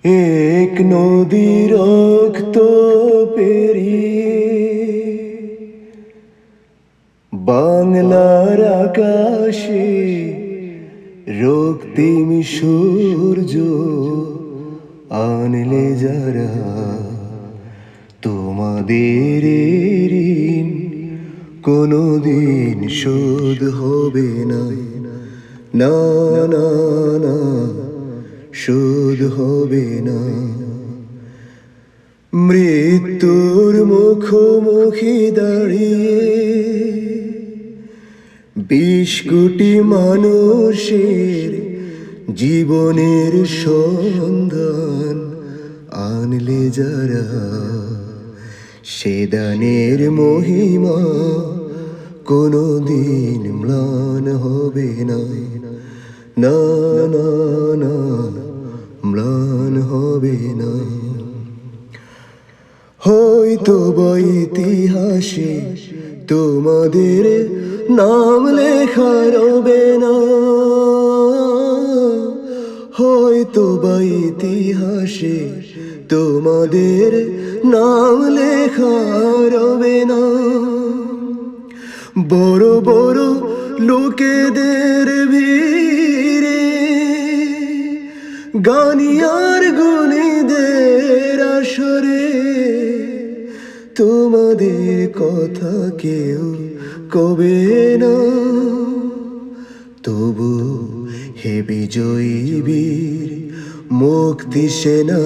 এক নদী রক্ত পেরিয়ে বাংলার আকাশে রক্তিম সূর্য আনলে যারা, তোমাদের ঋণ কোনদিন শোধ হবে না, না না না, শোধ হবে না। মৃত্যুর মুখোমুখি দাঁড়িয়ে ২০ কোটি মানুষের জীবনের সন্ধান আনলে যারা, সে দানের মহিমা কোনদিন ম্লান হবে না, না না না, ম্লান হবে না। হয়তো বা ইতিহাসে তোমাদের নাম লেখা রবে না, হয়তো বা ইতিহাসে তোমাদের নাম লেখা রবে না। বড় বড় লোকেদের ভিড়ে গানিয়ার গুণীদের আসরে তোমাদের কথা কেউ কবে না। তবু হে বিজয়ী বীর মুক্তি সেনা,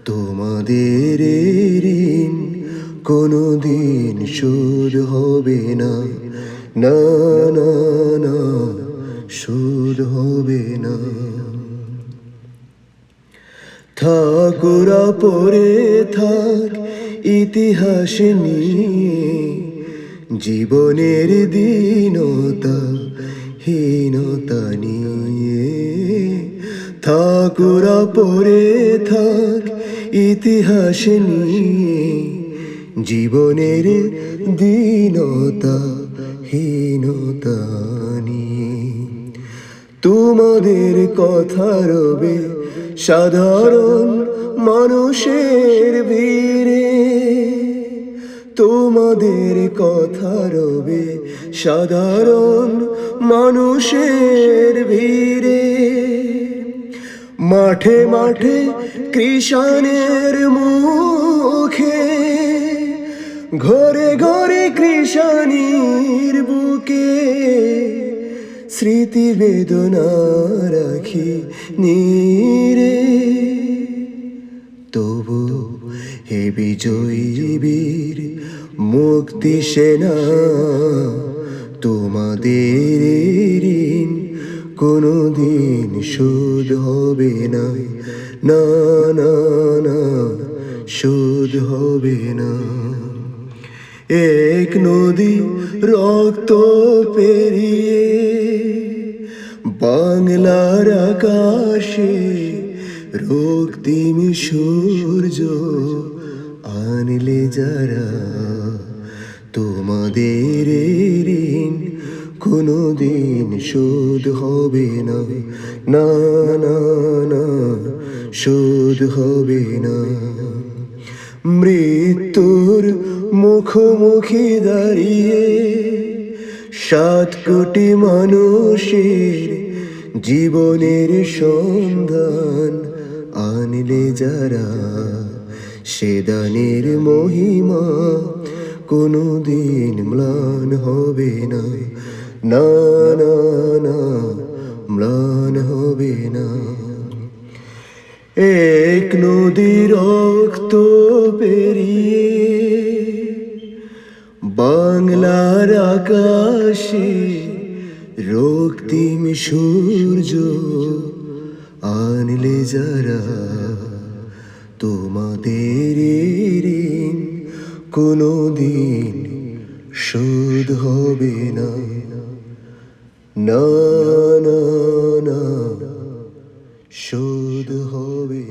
তোমাদের ঋণ কোনদিন শোধ হবে না, না না না, শোধ হবে না। ঠাকুরা পড়ে থাক ইতিহাস নিয়ে, জীবনের দীনতা হীনতা নিয়ে। ঠাকুরা পড়ে থাক ইতিহাস নিয়ে, জীবনের দীনতা হীনতা নিয়ে। তোমাদের কথা রবে সাধারণ মানুষের ভিড়ে, তোমাদের কথা রবে সাধারণ মানুষের ভিড়ে। মাঠে মাঠে কৃষাণের মুখে, ঘরে ঘরে কৃষাণীর বুকে স্মৃতি বেদনা রাখি নীরে। তবু হে বিজয়ী বীর মুক্তি সেনা, তোমাদের ঋণ কোনদিন শোধ হবে না, না না না, শোধ হবে না। এক নদী রক্ত পেরিয়ে বাংলার আকাশে রক্তিম সূর্য আনলে যারা, তোমাদের ঋণ কোনদিন শোধ হবে না, না না না, শোধ হবে না। মৃত্যুর মুখোমুখি দাঁড়িয়ে ৭ কোটি মানুষের জীবনের সন্ধান আনলে যারা, সে দানের মহিমা কোনদিন ম্লান হবে না, না না না, ম্লান হবে না। এক নদী রক্ত পেরিয়ে বাংলার আকাশে রক্তিম সূর্য আনলে যারা, তোমাদের ঋণ কোনদিন শোধ হবে না, না না না, শোধ হবে।